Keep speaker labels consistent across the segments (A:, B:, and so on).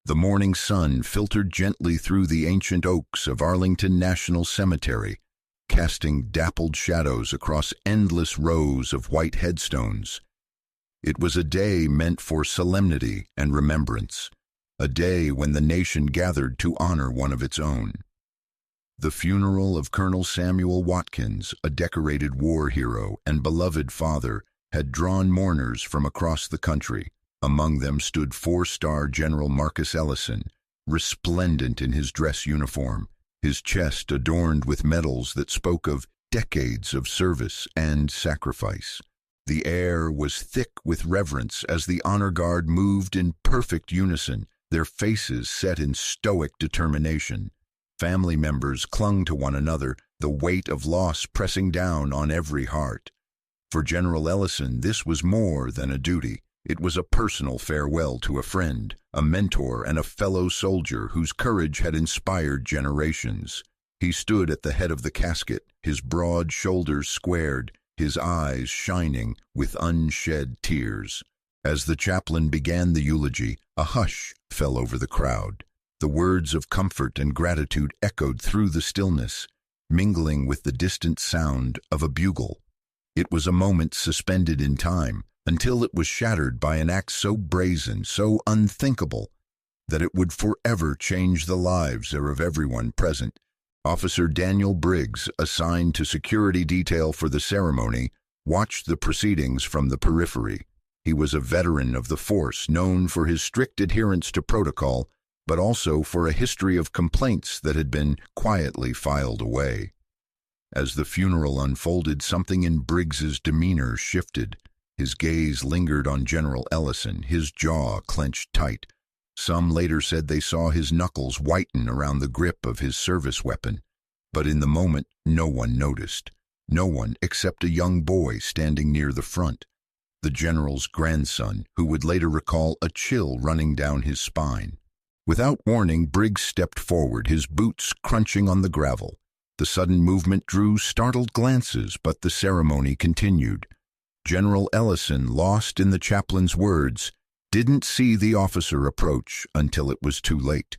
A: The morning sun filtered gently through the ancient oaks of Arlington National Cemetery, casting dappled shadows across endless rows of white headstones. It was a day meant for solemnity and remembrance, a day when the nation gathered to honor one of its own. The funeral of Colonel Samuel Watkins, a decorated war hero and beloved father, had drawn mourners from across the country. Among them stood four-star General Marcus Ellison, resplendent in his dress uniform, his chest adorned with medals that spoke of decades of service and sacrifice. The air was thick with reverence as the honor guard moved in perfect unison, their faces set in stoic determination. Family members clung to one another, the weight of loss pressing down on every heart. For General Ellison, this was more than a duty. It was a personal farewell to a friend, a mentor, and a fellow soldier whose courage had inspired generations. He stood at the head of the casket, his broad shoulders squared, his eyes shining with unshed tears. As the chaplain began the eulogy, a hush fell over the crowd. The words of comfort and gratitude echoed through the stillness, mingling with the distant sound of a bugle. It was a moment suspended in time, until it was shattered by an act so brazen, so unthinkable, that it would forever change the lives of everyone present. Officer Daniel Briggs, assigned to security detail for the ceremony, watched the proceedings from the periphery. He was a veteran of the force, known for his strict adherence to protocol, but also for a history of complaints that had been quietly filed away. As the funeral unfolded, something in Briggs's demeanor shifted. His gaze lingered on General Ellison, his jaw clenched tight. Some later said they saw his knuckles whiten around the grip of his service weapon. But in the moment, no one noticed. No one except a young boy standing near the front. The general's grandson, who would later recall a chill running down his spine. Without warning, Briggs stepped forward, his boots crunching on the gravel. The sudden movement drew startled glances, but the ceremony continued. General Ellison, lost in the chaplain's words, didn't see the officer approach until it was too late.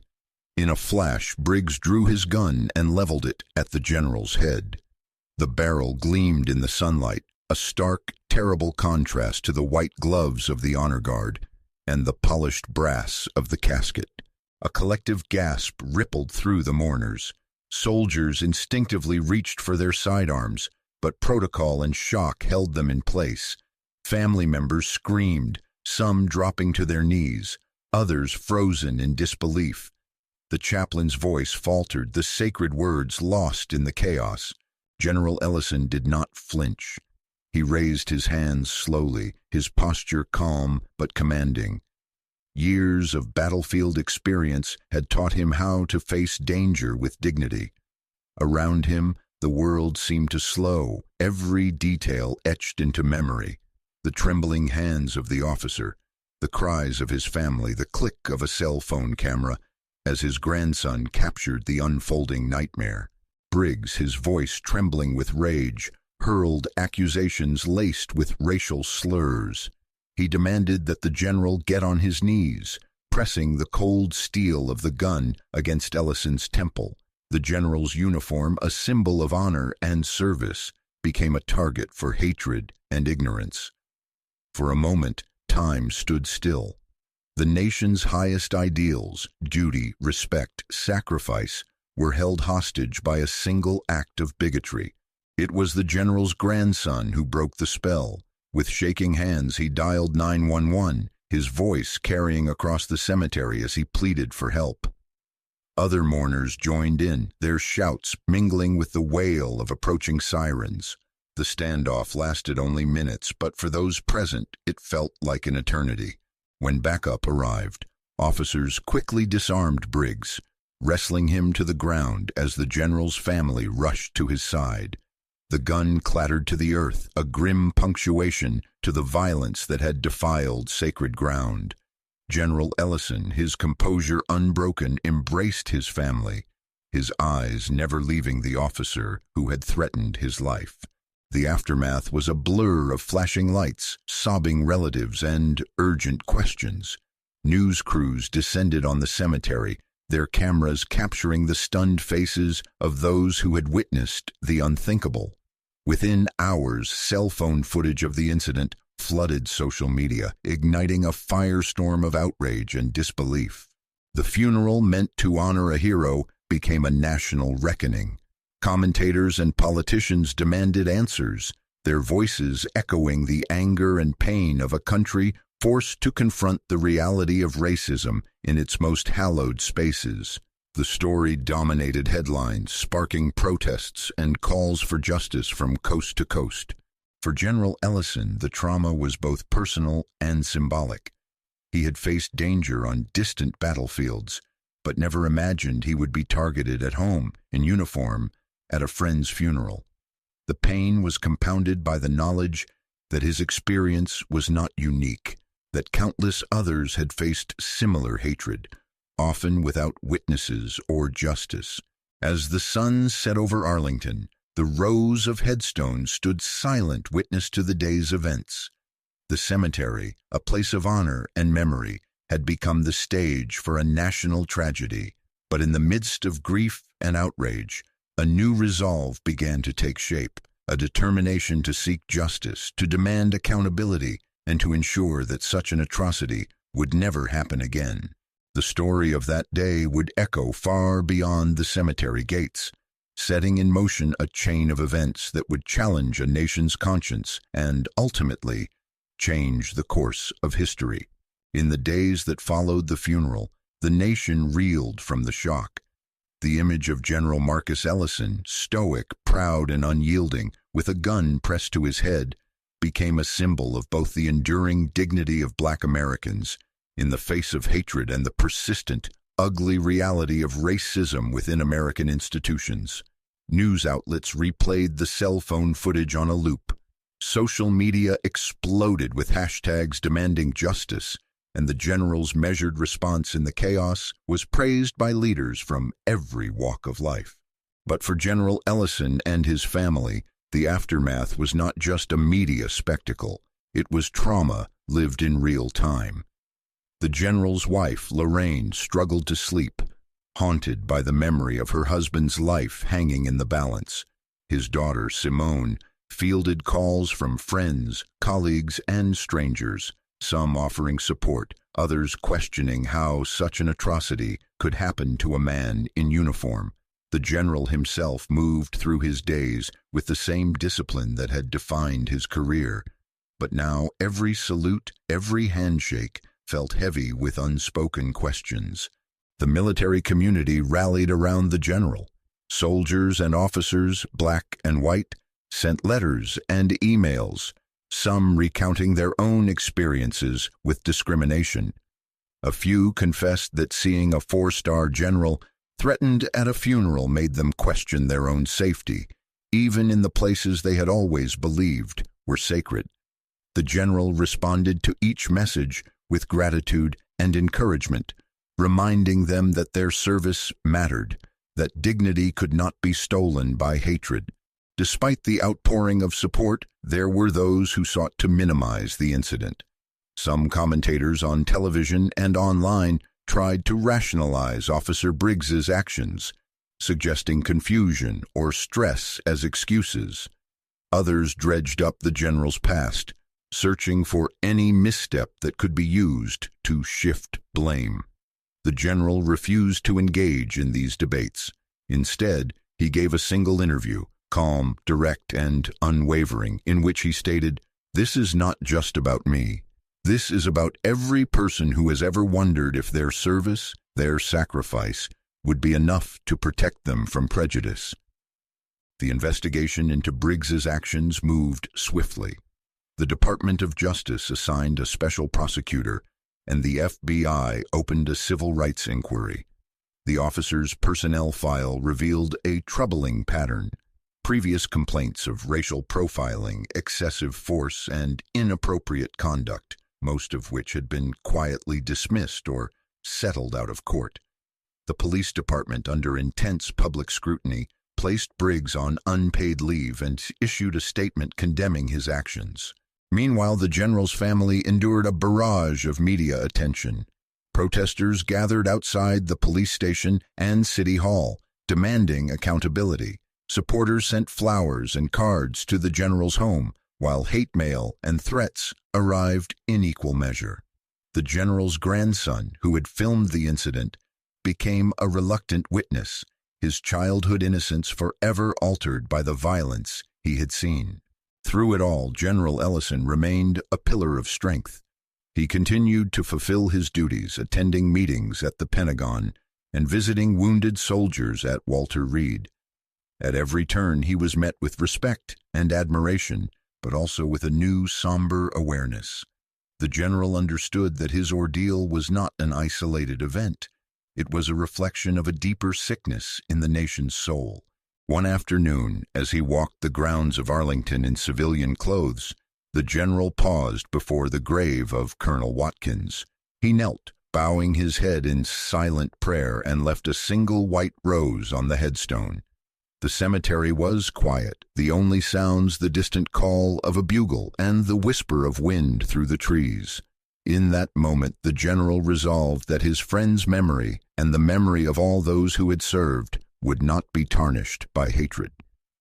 A: In a flash, Briggs drew his gun and leveled it at the general's head. The barrel gleamed in the sunlight, a stark, terrible contrast to the white gloves of the honor guard and the polished brass of the casket. A collective gasp rippled through the mourners. Soldiers instinctively reached for their sidearms, but protocol and shock held them in place. Family members screamed, some dropping to their knees, others frozen in disbelief. The chaplain's voice faltered, the sacred words lost in the chaos. General Ellison did not flinch. He raised his hands slowly, his posture calm but commanding. Years of battlefield experience had taught him how to face danger with dignity. Around him, the world seemed to slow, every detail etched into memory. The trembling hands of the officer, the cries of his family, the click of a cell phone camera as his grandson captured the unfolding nightmare. Briggs, his voice trembling with rage, hurled accusations laced with racial slurs. He demanded that the general get on his knees, pressing the cold steel of the gun against Ellison's temple. The general's uniform, a symbol of honor and service, became a target for hatred and ignorance. For a moment, time stood still. The nation's highest ideals, duty, respect, sacrifice, were held hostage by a single act of bigotry. It was the general's grandson who broke the spell. With shaking hands, he dialed 911, his voice carrying across the cemetery as he pleaded for help. Other mourners joined in, their shouts mingling with the wail of approaching sirens. The standoff lasted only minutes, but for those present, it felt like an eternity. When backup arrived, officers quickly disarmed Briggs, wrestling him to the ground as the general's family rushed to his side. The gun clattered to the earth, a grim punctuation to the violence that had defiled sacred ground. General Ellison, his composure unbroken, embraced his family, his eyes never leaving the officer who had threatened his life. The aftermath was a blur of flashing lights, sobbing relatives, and urgent questions. News crews descended on the cemetery, their cameras capturing the stunned faces of those who had witnessed the unthinkable. Within hours, cell phone footage of the incident flooded social media, igniting a firestorm of outrage and disbelief. The funeral, meant to honor a hero, became a national reckoning. Commentators and politicians demanded answers, their voices echoing the anger and pain of a country forced to confront the reality of racism in its most hallowed spaces. The story dominated headlines, sparking protests and calls for justice from coast to coast. For General Ellison, the trauma was both personal and symbolic. He had faced danger on distant battlefields, but never imagined he would be targeted at home, in uniform, at a friend's funeral. The pain was compounded by the knowledge that his experience was not unique, that countless others had faced similar hatred, often without witnesses or justice. As the sun set over Arlington, the rows of headstones stood silent witness to the day's events. The cemetery, a place of honor and memory, had become the stage for a national tragedy. But in the midst of grief and outrage, a new resolve began to take shape, a determination to seek justice, to demand accountability, and to ensure that such an atrocity would never happen again. The story of that day would echo far beyond the cemetery gates, setting in motion a chain of events that would challenge a nation's conscience and, ultimately, change the course of history. In the days that followed the funeral, the nation reeled from the shock. The image of General Marcus Ellison, stoic, proud, and unyielding, with a gun pressed to his head, became a symbol of both the enduring dignity of Black Americans in the face of hatred and the persistent, ugly reality of racism within American institutions. News outlets replayed the cell phone footage on a loop. Social media exploded with hashtags demanding justice, and the general's measured response in the chaos was praised by leaders from every walk of life. But for General Ellison and his family, the aftermath was not just a media spectacle. It was trauma lived in real time. The general's wife, Lorraine, struggled to sleep, haunted by the memory of her husband's life hanging in the balance. His daughter, Simone, fielded calls from friends, colleagues, and strangers, some offering support, others questioning how such an atrocity could happen to a man in uniform. The general himself moved through his days with the same discipline that had defined his career. But now every salute, every handshake felt heavy with unspoken questions. The military community rallied around the general. Soldiers and officers, black and white, sent letters and emails, some recounting their own experiences with discrimination. A few confessed that seeing a four-star general threatened at a funeral made them question their own safety, even in the places they had always believed were sacred. The general responded to each message with gratitude and encouragement, reminding them that their service mattered, that dignity could not be stolen by hatred. Despite the outpouring of support, there were those who sought to minimize the incident. Some commentators on television and online tried to rationalize Officer Briggs's actions, suggesting confusion or stress as excuses. Others dredged up the general's past, searching for any misstep that could be used to shift blame. The general refused to engage in these debates. Instead, he gave a single interview, calm, direct, and unwavering, in which he stated, "This is not just about me. This is about every person who has ever wondered if their service, their sacrifice, would be enough to protect them from prejudice." The investigation into Briggs's actions moved swiftly. The Department of Justice assigned a special prosecutor, and the FBI opened a civil rights inquiry. The officer's personnel file revealed a troubling pattern. Previous complaints of racial profiling, excessive force, and inappropriate conduct, most of which had been quietly dismissed or settled out of court. The police department, under intense public scrutiny, placed Briggs on unpaid leave and issued a statement condemning his actions. Meanwhile, the general's family endured a barrage of media attention. Protesters gathered outside the police station and City Hall, demanding accountability. Supporters sent flowers and cards to the general's home, while hate mail and threats arrived in equal measure. The general's grandson, who had filmed the incident, became a reluctant witness, his childhood innocence forever altered by the violence he had seen. Through it all, General Ellison remained a pillar of strength. He continued to fulfill his duties, attending meetings at the Pentagon and visiting wounded soldiers at Walter Reed. At every turn, he was met with respect and admiration, but also with a new, somber awareness. The general understood that his ordeal was not an isolated event. It was a reflection of a deeper sickness in the nation's soul. One afternoon, as he walked the grounds of Arlington in civilian clothes, the general paused before the grave of Colonel Watkins. He knelt, bowing his head in silent prayer, and left a single white rose on the headstone. The cemetery was quiet, the only sounds the distant call of a bugle and the whisper of wind through the trees. In that moment, the general resolved that his friend's memory and the memory of all those who had served would not be tarnished by hatred.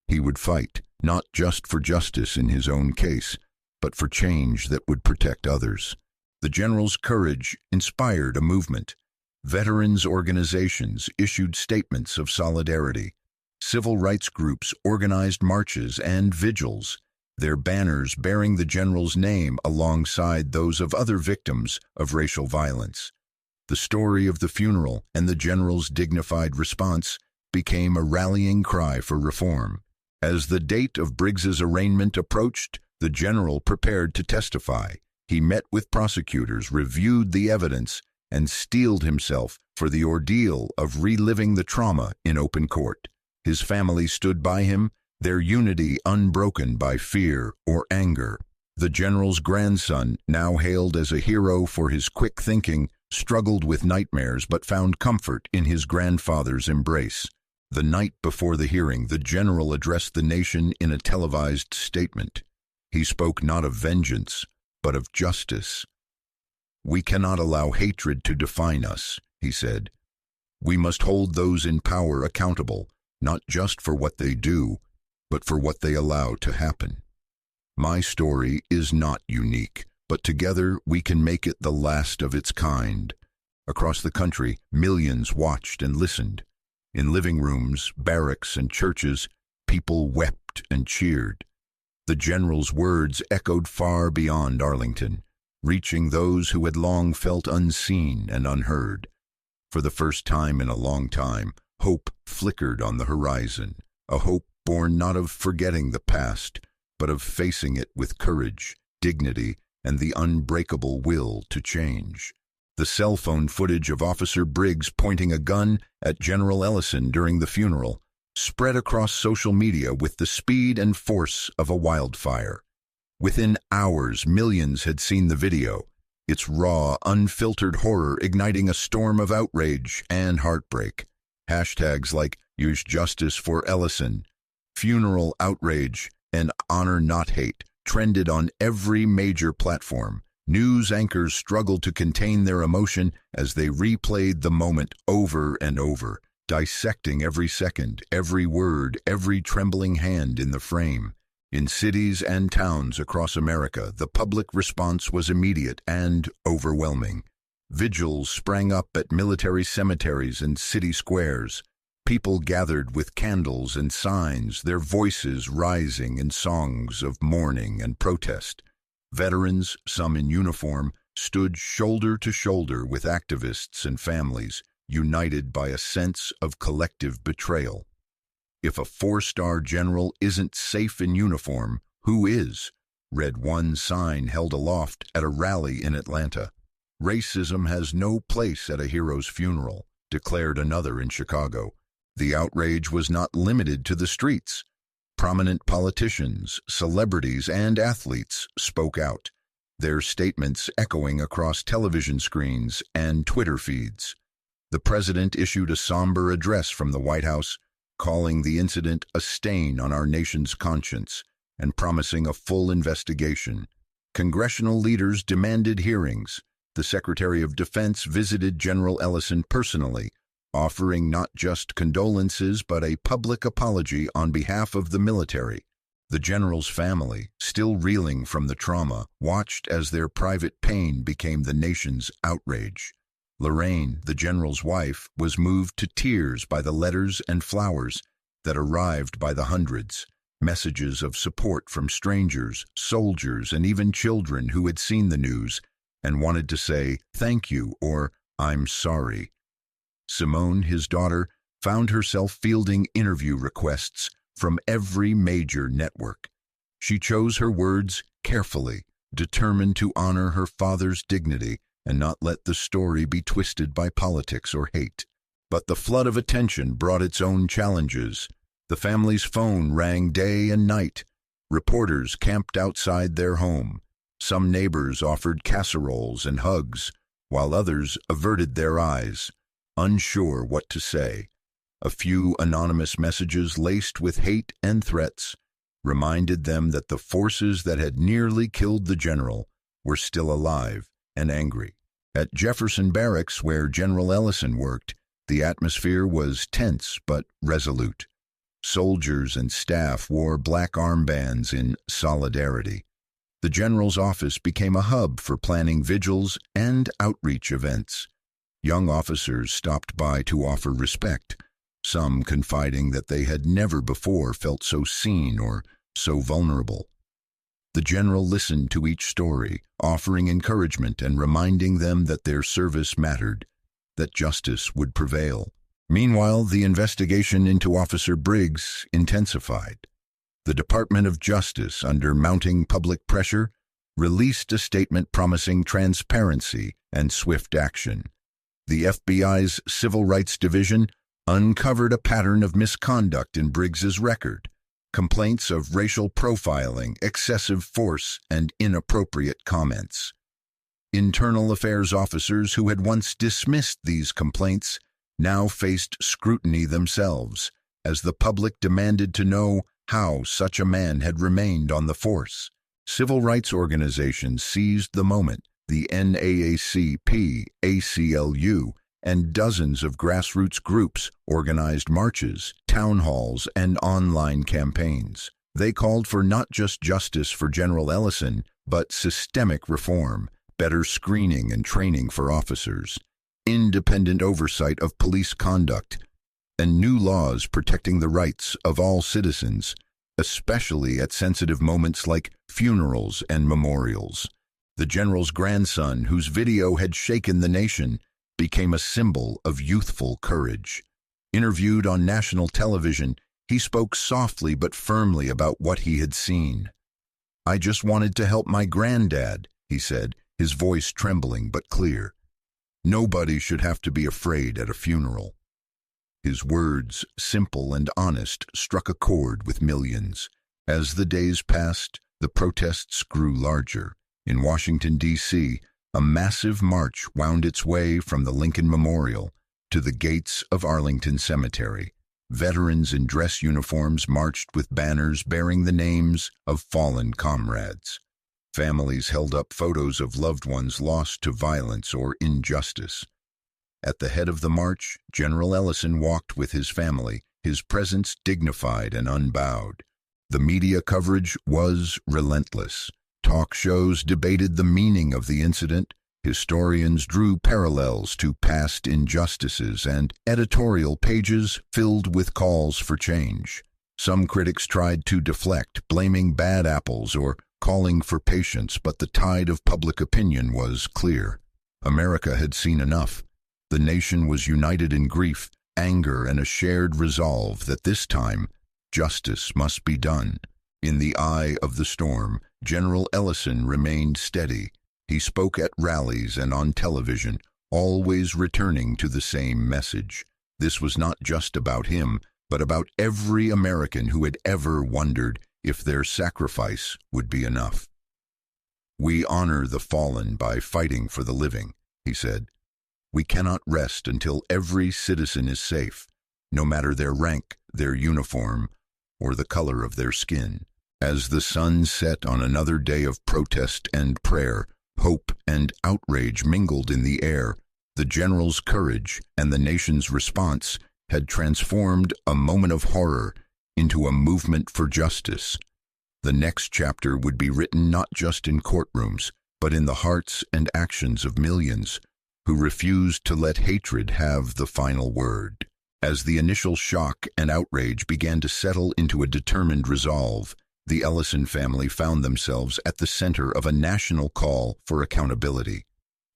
A: He would fight, not just for justice in his own case, but for change that would protect others. The general's courage inspired a movement. Veterans organizations issued statements of solidarity. Civil rights groups organized marches and vigils, their banners bearing the general's name alongside those of other victims of racial violence. The story of the funeral and the general's dignified response became a rallying cry for reform. As the date of Briggs's arraignment approached, the general prepared to testify. He met with prosecutors, reviewed the evidence, and steeled himself for the ordeal of reliving the trauma in open court. His family stood by him, their unity unbroken by fear or anger. The general's grandson, now hailed as a hero for his quick thinking, struggled with nightmares but found comfort in his grandfather's embrace. The night before the hearing, the general addressed the nation in a televised statement. He spoke not of vengeance, but of justice. "We cannot allow hatred to define us," he said. "We must hold those in power accountable, not just for what they do, but for what they allow to happen. My story is not unique, but together we can make it the last of its kind." Across the country, millions watched and listened. In living rooms, barracks, and churches, people wept and cheered. The general's words echoed far beyond Arlington, reaching those who had long felt unseen and unheard. For the first time in a long time, hope flickered on the horizon, a hope born not of forgetting the past, but of facing it with courage, dignity, and the unbreakable will to change. The cell phone footage of Officer Briggs pointing a gun at General Ellison during the funeral spread across social media with the speed and force of a wildfire. Within hours, millions had seen the video, its raw, unfiltered horror igniting a storm of outrage and heartbreak. Hashtags like "Use Justice for Ellison," "Funeral Outrage," and "Honor Not Hate" trended on every major platform. News anchors struggled to contain their emotion as they replayed the moment over and over, dissecting every second, every word, every trembling hand in the frame. In cities and towns across America, the public response was immediate and overwhelming. Vigils sprang up at military cemeteries and city squares. People gathered with candles and signs, their voices rising in songs of mourning and protest. Veterans, some in uniform, stood shoulder to shoulder with activists and families, united by a sense of collective betrayal. "If a four-star general isn't safe in uniform, who is?" read one sign held aloft at a rally in Atlanta. "Racism has no place at a hero's funeral," declared another in Chicago. The outrage was not limited to the streets. Prominent politicians, celebrities, and athletes spoke out, their statements echoing across television screens and Twitter feeds. The president issued a somber address from the White House, calling the incident a stain on our nation's conscience and promising a full investigation. Congressional leaders demanded hearings. the Secretary of Defense visited General Ellison personally, offering not just condolences but a public apology on behalf of the military. The general's family, still reeling from the trauma, watched as their private pain became the nation's outrage. Lorraine, the general's wife, was moved to tears by the letters and flowers that arrived by the hundreds, messages of support from strangers, soldiers, and even children who had seen the news and wanted to say thank you or I'm sorry. Simone, his daughter, found herself fielding interview requests from every major network. She chose her words carefully, determined to honor her father's dignity and not let the story be twisted by politics or hate. But the flood of attention brought its own challenges. The family's phone rang day and night. Reporters camped outside their home. Some neighbors offered casseroles and hugs, while others averted their eyes, unsure what to say. A few anonymous messages laced with hate and threats reminded them that the forces that had nearly killed the general were still alive and angry. At Jefferson Barracks, where General Ellison worked, the atmosphere was tense but resolute. Soldiers and staff wore black armbands in solidarity. The general's office became a hub for planning vigils and outreach events. Young officers stopped by to offer respect, some confiding that they had never before felt so seen or so vulnerable. The general listened to each story, offering encouragement and reminding them that their service mattered, that justice would prevail. Meanwhile, the investigation into Officer Briggs intensified. The Department of Justice, under mounting public pressure, released a statement promising transparency and swift action. The FBI's Civil Rights Division uncovered a pattern of misconduct in Briggs's record, complaints of racial profiling, excessive force, and inappropriate comments. Internal affairs officers who had once dismissed these complaints now faced scrutiny themselves, as the public demanded to know how such a man had remained on the force. Civil rights organizations seized the moment. The NAACP, ACLU, and dozens of grassroots groups organized marches, town halls, and online campaigns. They called for not just justice for General Ellison, but systemic reform, better screening and training for officers, independent oversight of police conduct, and new laws protecting the rights of all citizens, especially at sensitive moments like funerals and memorials. The general's grandson, whose video had shaken the nation, became a symbol of youthful courage. Interviewed on national television, he spoke softly but firmly about what he had seen. "I just wanted to help my granddad," he said, his voice trembling but clear. "Nobody should have to be afraid at a funeral." His words, simple and honest, struck a chord with millions. As the days passed, the protests grew larger. In Washington, D.C., a massive march wound its way from the Lincoln Memorial to the gates of Arlington Cemetery. Veterans in dress uniforms marched with banners bearing the names of fallen comrades. Families held up photos of loved ones lost to violence or injustice. At the head of the march, General Ellison walked with his family, his presence dignified and unbowed. The media coverage was relentless. Talk shows debated the meaning of the incident, historians drew parallels to past injustices, and editorial pages filled with calls for change. Some critics tried to deflect, blaming bad apples or calling for patience, but the tide of public opinion was clear. America had seen enough. The nation was united in grief, anger, and a shared resolve that this time justice must be done. In the eye of the storm, General Ellison remained steady. He spoke at rallies and on television, always returning to the same message. This was not just about him, but about every American who had ever wondered if their sacrifice would be enough. "We honor the fallen by fighting for the living," he said. "We cannot rest until every citizen is safe, no matter their rank, their uniform, or the color of their skin." As the sun set on another day of protest and prayer, Hope and outrage mingled in the air. The general's courage and the nation's response had transformed a moment of horror into a movement for justice. The next chapter would be written not just in courtrooms, but in the hearts and actions of millions who refused to let hatred have the final word. As the initial shock and outrage began to settle into a determined resolve, the Ellison family found themselves at the center of a national call for accountability.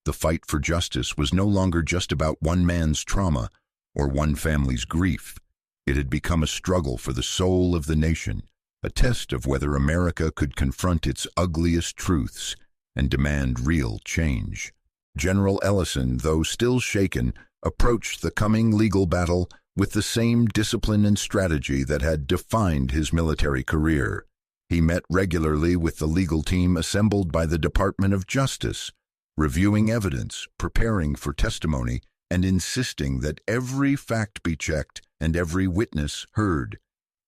A: The fight for justice was no longer just about one man's trauma or one family's grief. It had become a struggle for the soul of the nation, a test of whether America could confront its ugliest truths and demand real change. General Ellison, though still shaken, approached the coming legal battle with the same discipline and strategy that had defined his military career. He met regularly with the legal team assembled by the Department of Justice, reviewing evidence, preparing for testimony, and insisting that every fact be checked and every witness heard.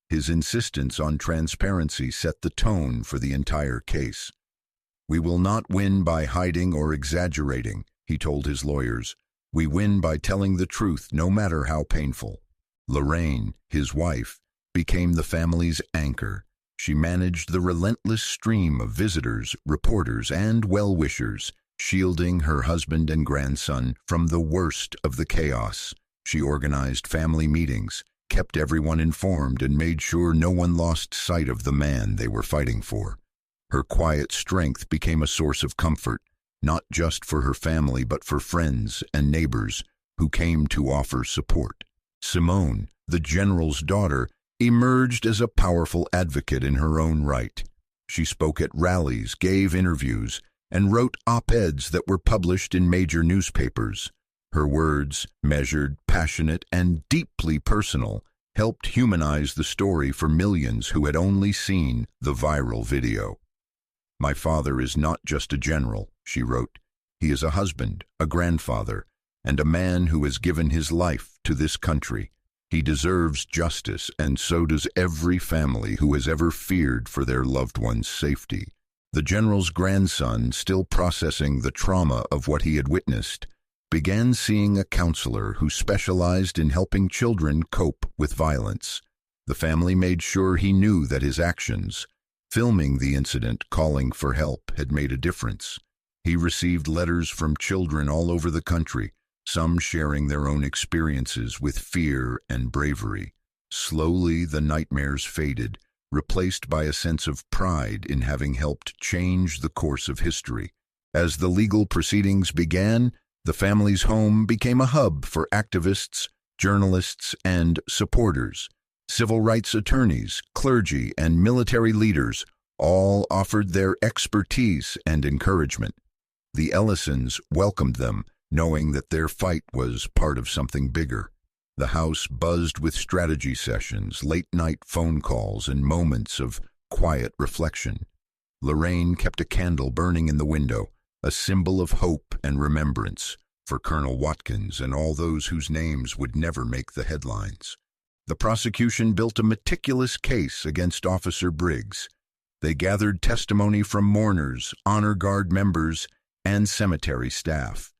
A: His insistence on transparency set the tone for the entire case. "We will not win by hiding or exaggerating," he told his lawyers. "We win by telling the truth, no matter how painful." Lorraine, his wife, became the family's anchor. She managed the relentless stream of visitors, reporters, and well-wishers, shielding her husband and grandson from the worst of the chaos. She organized family meetings, kept everyone informed, and made sure no one lost sight of the man they were fighting for. Her quiet strength became a source of comfort, not just for her family but for friends and neighbors who came to offer support. Simone, the general's daughter, emerged as a powerful advocate in her own right. She spoke at rallies, gave interviews, and wrote op-eds that were published in major newspapers. Her words, measured, passionate, and deeply personal, helped humanize the story for millions who had only seen the viral video. "My father is not just a general," she wrote. "He is a husband, a grandfather, and a man who has given his life to this country. He deserves justice, and so does every family who has ever feared for their loved one's safety." The general's grandson, still processing the trauma of what he had witnessed, began seeing a counselor who specialized in helping children cope with violence. The family made sure he knew that his actions, filming the incident, calling for help, had made a difference. He received letters from children all over the country, some sharing their own experiences with fear and bravery. Slowly, the nightmares faded, replaced by a sense of pride in having helped change the course of history. As the legal proceedings began, the family's home became a hub for activists, journalists, and supporters. Civil rights attorneys, clergy, and military leaders all offered their expertise and encouragement. The Ellisons welcomed them, knowing that their fight was part of something bigger. The house buzzed with strategy sessions, late-night phone calls, and moments of quiet reflection. Lorraine kept a candle burning in the window, a symbol of hope and remembrance for Colonel Watkins and all those whose names would never make the headlines. The prosecution built a meticulous case against Officer Briggs. They gathered testimony from mourners, honor guard members, and cemetery staff.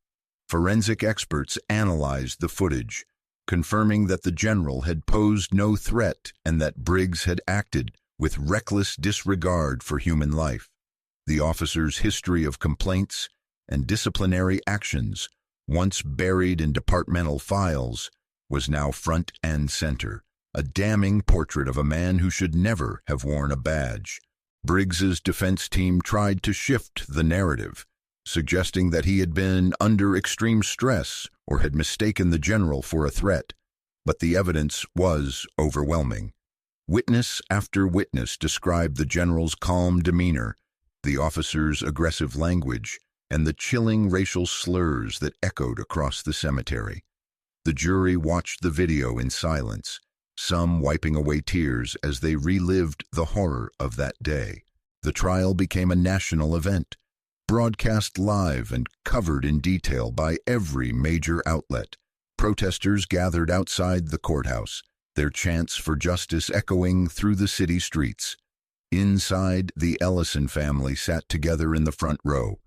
A: Forensic experts analyzed the footage, confirming that the general had posed no threat and that Briggs had acted with reckless disregard for human life. The officer's history of complaints and disciplinary actions, once buried in departmental files, was now front and center, a damning portrait of a man who should never have worn a badge. Briggs's defense team tried to shift the narrative, suggesting that he had been under extreme stress or had mistaken the general for a threat, but the evidence was overwhelming. Witness after witness described the general's calm demeanor, the officer's aggressive language, and the chilling racial slurs that echoed across the cemetery. The jury watched the video in silence, some wiping away tears as they relived the horror of that day. The trial became a national event, broadcast live and covered in detail by every major outlet. Protesters gathered outside the courthouse, their chants for justice echoing through the city streets. Inside, the Ellison family sat together in the front row.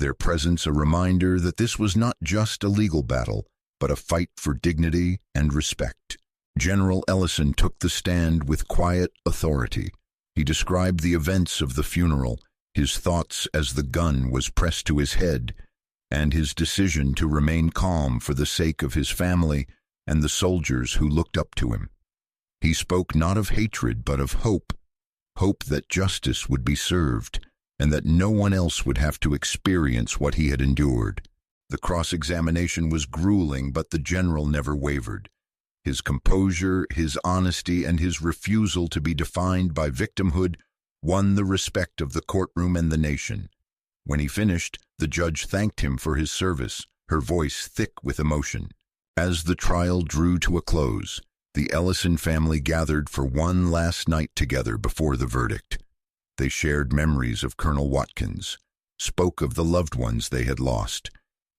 A: their presence a reminder that this was not just a legal battle, but a fight for dignity and respect. General Ellison took the stand with quiet authority. He described the events of the funeral, his thoughts as the gun was pressed to his head, and his decision to remain calm for the sake of his family and the soldiers who looked up to him. He spoke not of hatred but of hope, hope that justice would be served and that no one else would have to experience what he had endured. The cross-examination was grueling, but the general never wavered. His composure, his honesty, and his refusal to be defined by victimhood won the respect of the courtroom and the nation. When he finished, the judge thanked him for his service, her voice thick with emotion. As the trial drew to a close, the Ellison family gathered for one last night together before the verdict. They shared memories of Colonel Watkins, spoke of the loved ones they had lost,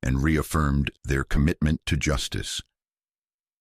A: and reaffirmed their commitment to justice.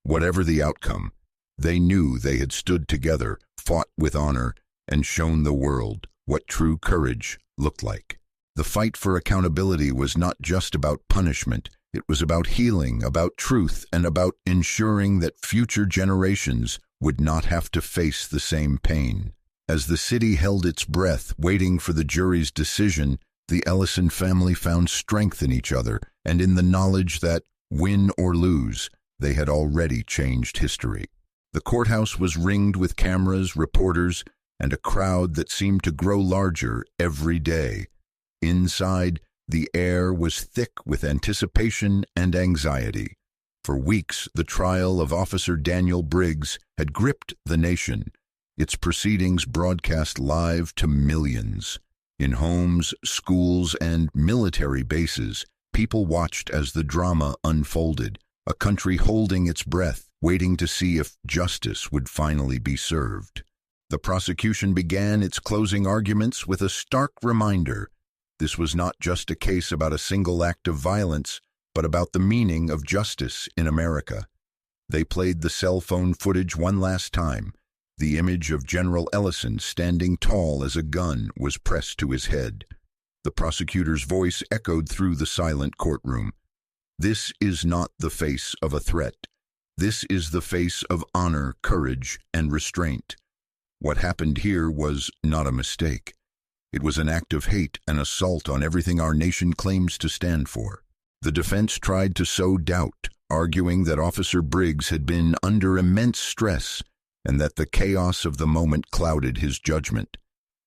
A: Whatever the outcome, they knew they had stood together, fought with honor, and shown the world what true courage looked like. The fight for accountability was not just about punishment. It was about healing, about truth, and about ensuring that future generations would not have to face the same pain. As the city held its breath, waiting for the jury's decision, the Ellison family found strength in each other and in the knowledge that, win or lose, they had already changed history. The courthouse was ringed with cameras, reporters, and a crowd that seemed to grow larger every day. Inside, the air was thick with anticipation and anxiety. For weeks, the trial of Officer Daniel Briggs had gripped the nation, its proceedings broadcast live to millions. In homes, schools, and military bases, people watched as the drama unfolded, a country holding its breath, waiting to see if justice would finally be served. The prosecution began its closing arguments with a stark reminder. This was not just a case about a single act of violence, but about the meaning of justice in America. They played the cell phone footage one last time. The image of General Ellison standing tall as a gun was pressed to his head. The prosecutor's voice echoed through the silent courtroom. This is not the face of a threat. This is the face of honor, courage, and restraint. What happened here was not a mistake. It was an act of hate, an assault on everything our nation claims to stand for. The defense tried to sow doubt, arguing that Officer Briggs had been under immense stress and that the chaos of the moment clouded his judgment.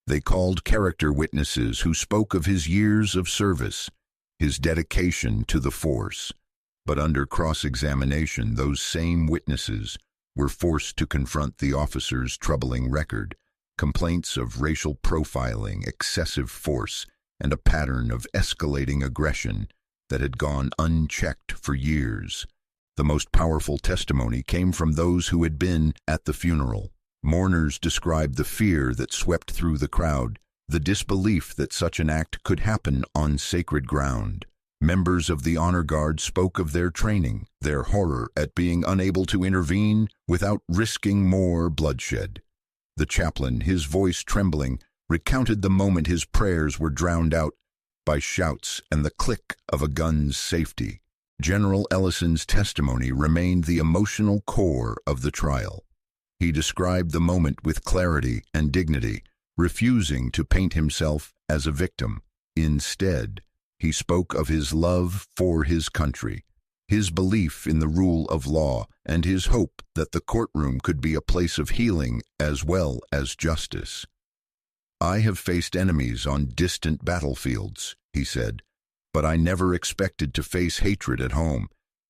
A: They called character witnesses who spoke of his years of service, his dedication to the force. But under cross-examination, those same witnesses were forced to confront the officer's troubling record, complaints of racial profiling, excessive force, and a pattern of escalating aggression that had gone unchecked for years. The most powerful testimony came from those who had been at the funeral. Mourners described the fear that swept through the crowd, the disbelief that such an act could happen on sacred ground. Members of the honor guard spoke of their training, their horror at being unable to intervene without risking more bloodshed. The chaplain, his voice trembling, recounted the moment his prayers were drowned out by shouts and the click of a gun's safety. General Ellison's testimony remained the emotional core of the trial. He described the moment with clarity and dignity, refusing to paint himself as a victim. Instead, he spoke of his love for his country, his belief in the rule of law, and his hope that the courtroom could be a place of healing as well as justice. "I have faced enemies on distant battlefields," he said, "but I never expected to face hatred at home.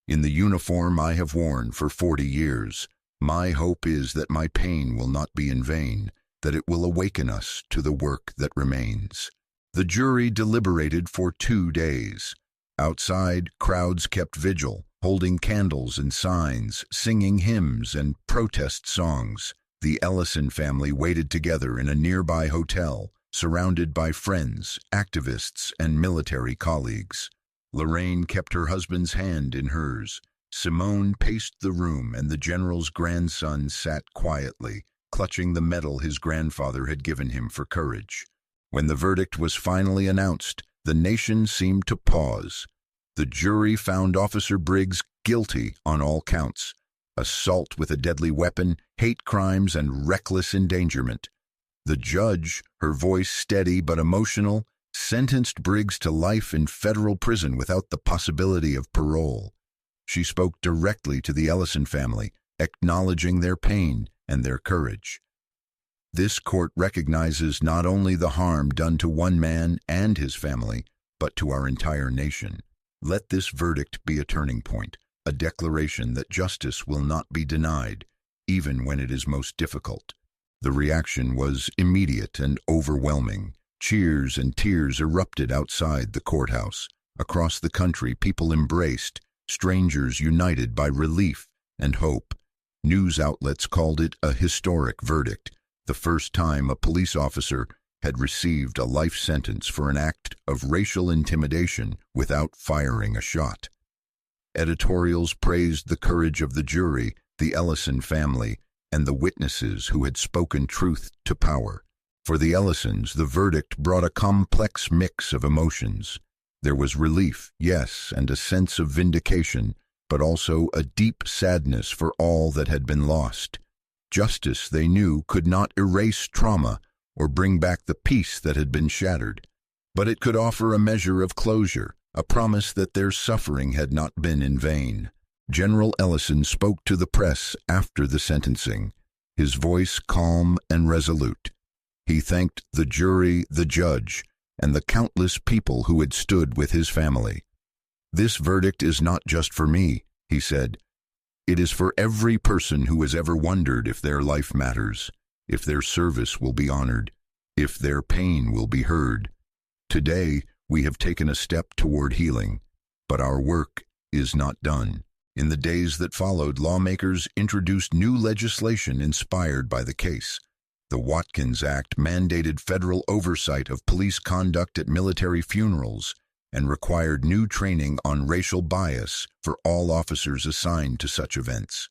A: In the uniform I have worn for 40 years, my hope is that my pain will not be in vain, that it will awaken us to the work that remains." The jury deliberated for 2 days. Outside, crowds kept vigil, holding candles and signs, singing hymns and protest songs. The Ellison family waited together in a nearby hotel, surrounded by friends, activists, and military colleagues. Lorraine kept her husband's hand in hers. Simone paced the room, and the general's grandson sat quietly, clutching the medal his grandfather had given him for courage. When the verdict was finally announced, the nation seemed to pause. The jury found Officer Briggs guilty on all counts: assault with a deadly weapon, hate crimes, and reckless endangerment. The judge, her voice steady but emotional, sentenced Briggs to life in federal prison without the possibility of parole. She spoke directly to the Ellison family, acknowledging their pain and their courage. This court recognizes not only the harm done to one man and his family, but to our entire nation. Let this verdict be a turning point, a declaration that justice will not be denied, even when it is most difficult. The reaction was immediate and overwhelming. Cheers and tears erupted outside the courthouse. Across the country, people embraced, strangers united by relief and hope. News outlets called it a historic verdict, the first time a police officer had received a life sentence for an act of racial intimidation without firing a shot. Editorials praised the courage of the jury, the Ellison family, and the witnesses who had spoken truth to power. For the Ellisons, the verdict brought a complex mix of emotions. There was relief, yes, and a sense of vindication, but also a deep sadness for all that had been lost. Justice, they knew, could not erase trauma or bring back the peace that had been shattered, but it could offer a measure of closure, a promise that their suffering had not been in vain. General Ellison spoke to the press after the sentencing, his voice calm and resolute. He thanked the jury, the judge, and the countless people who had stood with his family. "This verdict is not just for me," he said. "It is for every person who has ever wondered if their life matters, if their service will be honored, if their pain will be heard. Today, we have taken a step toward healing, but our work is not done." In the days that followed, lawmakers introduced new legislation inspired by the case. The Watkins Act mandated federal oversight of police conduct at military funerals and required new training on racial bias for all officers assigned to such events.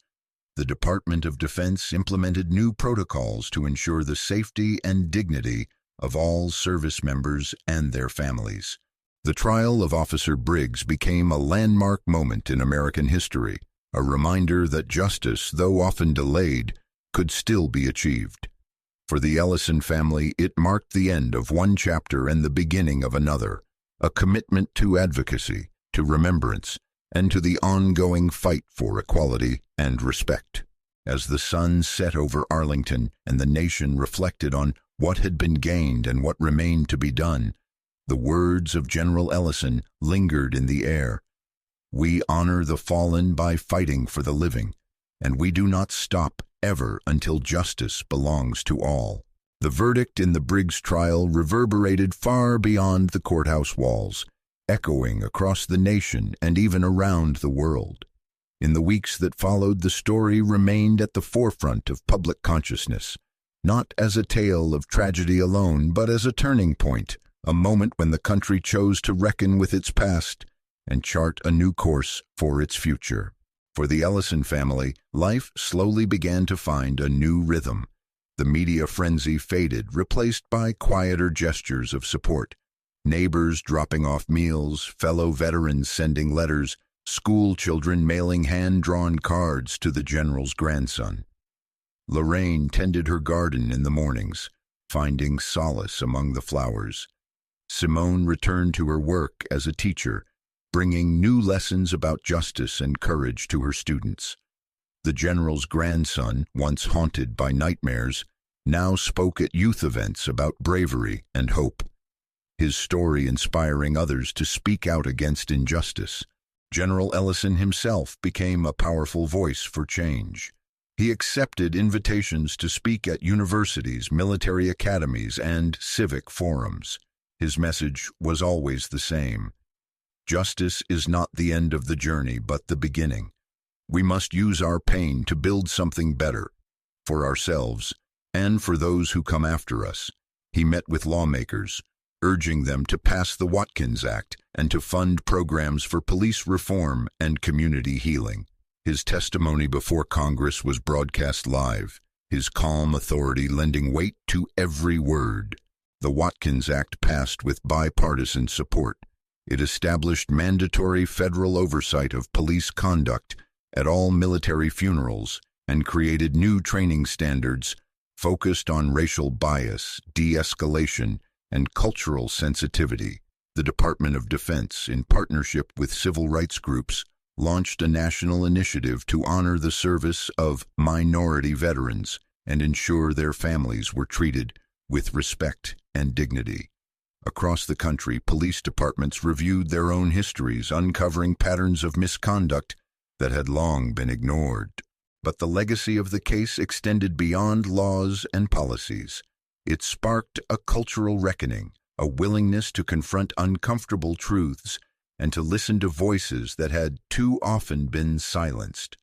A: The Department of Defense implemented new protocols to ensure the safety and dignity of all service members and their families. The trial of Officer Briggs became a landmark moment in American history, a reminder that justice, though often delayed, could still be achieved. For the Ellison family, it marked the end of one chapter and the beginning of another, a commitment to advocacy, to remembrance, and to the ongoing fight for equality and respect. As the sun set over Arlington and the nation reflected on what had been gained and what remained to be done, the words of General Ellison lingered in the air. "We honor the fallen by fighting for the living, and we do not stop ever until justice belongs to all." The verdict in the Briggs trial reverberated far beyond the courthouse walls, echoing across the nation and even around the world. In the weeks that followed, the story remained at the forefront of public consciousness, not as a tale of tragedy alone, but as a turning point, a moment when the country chose to reckon with its past and chart a new course for its future. For the Ellison family, life slowly began to find a new rhythm. The media frenzy faded, replaced by quieter gestures of support. Neighbors dropping off meals, fellow veterans sending letters, school children mailing hand-drawn cards to the general's grandson. Lorraine tended her garden in the mornings, finding solace among the flowers. Simone returned to her work as a teacher, bringing new lessons about justice and courage to her students. The general's grandson, once haunted by nightmares, now spoke at youth events about bravery and hope, his story inspiring others to speak out against injustice. General Ellison himself became a powerful voice for change. He accepted invitations to speak at universities, military academies, and civic forums. His message was always the same: justice is not the end of the journey, but the beginning. We must use our pain to build something better, for ourselves and for those who come after us. He met with lawmakers, urging them to pass the Watkins Act and to fund programs for police reform and community healing. His testimony before Congress was broadcast live, his calm authority lending weight to every word. The Watkins Act passed with bipartisan support. It established mandatory federal oversight of police conduct at all military funerals and created new training standards focused on racial bias, de-escalation, and cultural sensitivity. The Department of Defense, in partnership with civil rights groups, launched a national initiative to honor the service of minority veterans and ensure their families were treated with respect and dignity. Across the country, police departments reviewed their own histories, uncovering patterns of misconduct that had long been ignored. But the legacy of the case extended beyond laws and policies. It sparked a cultural reckoning, a willingness to confront uncomfortable truths and to listen to voices that had too often been silenced.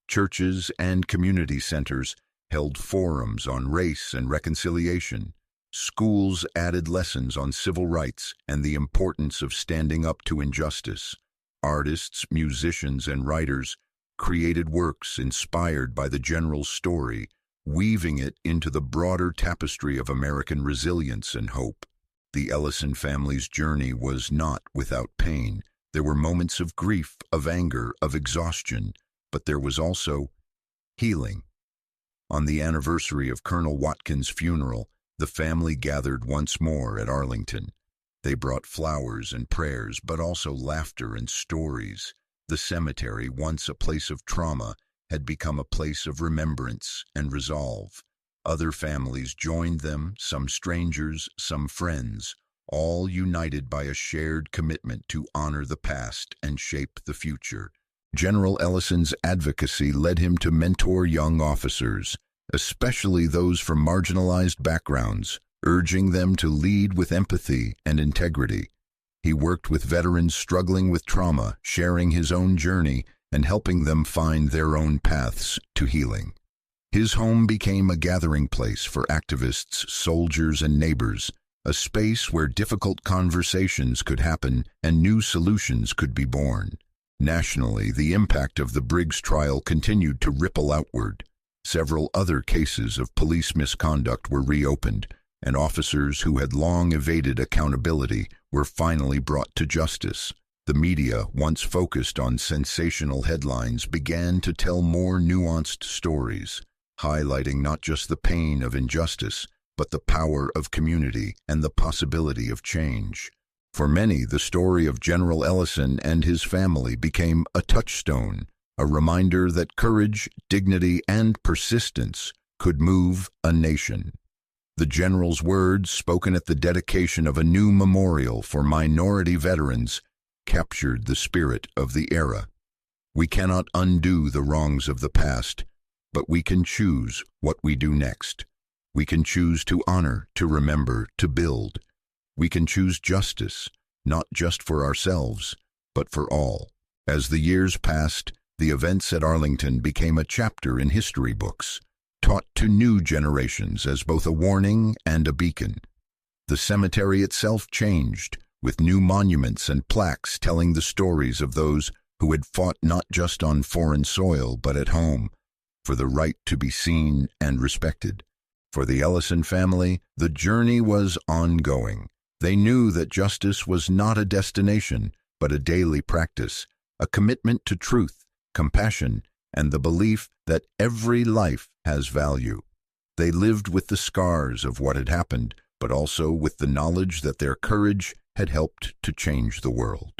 A: Churches and community centers held forums on race and reconciliation. Schools added lessons on civil rights and the importance of standing up to injustice. Artists, musicians, and writers created works inspired by the General's story, weaving it into the broader tapestry of American resilience and hope. The Ellison family's journey was not without pain. There were moments of grief, of anger, of exhaustion, but there was also healing. On the anniversary of Colonel Watkins' funeral, the family gathered once more at Arlington. They brought flowers and prayers, but also laughter and stories. The cemetery, once a place of trauma, had become a place of remembrance and resolve. Other families joined them, some strangers, some friends, all united by a shared commitment to honor the past and shape the future. General Ellison's advocacy led him to mentor young officers, especially those from marginalized backgrounds, urging them to lead with empathy and integrity. He worked with veterans struggling with trauma, sharing his own journey and helping them find their own paths to healing. His home became a gathering place for activists, soldiers, and neighbors, a space where difficult conversations could happen and new solutions could be born. Nationally, the impact of the Briggs trial continued to ripple outward. Several other cases of police misconduct were reopened, and officers who had long evaded accountability were finally brought to justice. The media, once focused on sensational headlines, began to tell more nuanced stories, highlighting not just the pain of injustice, but the power of community and the possibility of change. For many, the story of General Ellison and his family became a touchstone, a reminder that courage, dignity, and persistence could move a nation. The General's words, spoken at the dedication of a new memorial for minority veterans, captured the spirit of the era. We cannot undo the wrongs of the past, but we can choose what we do next. We can choose to honor, to remember, to build. We can choose justice, not just for ourselves, but for all. As the years passed, the events at Arlington became a chapter in history books, taught to new generations as both a warning and a beacon. The cemetery itself changed, with new monuments and plaques telling the stories of those who had fought not just on foreign soil but at home, for the right to be seen and respected. For the Ellison family, the journey was ongoing. They knew that justice was not a destination, but a daily practice, a commitment to truth, compassion, and the belief that every life has value. They lived with the scars of what had happened, but also with the knowledge that their courage had helped to change the world.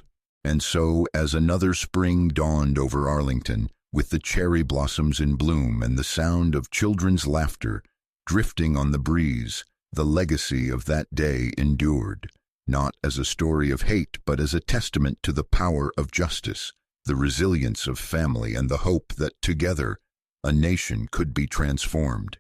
A: And so, as another spring dawned over Arlington, with the cherry blossoms in bloom and the sound of children's laughter drifting on the breeze, the legacy of that day endured, not as a story of hate, but as a testament to the power of justice, the resilience of family, and the hope that together a nation could be transformed.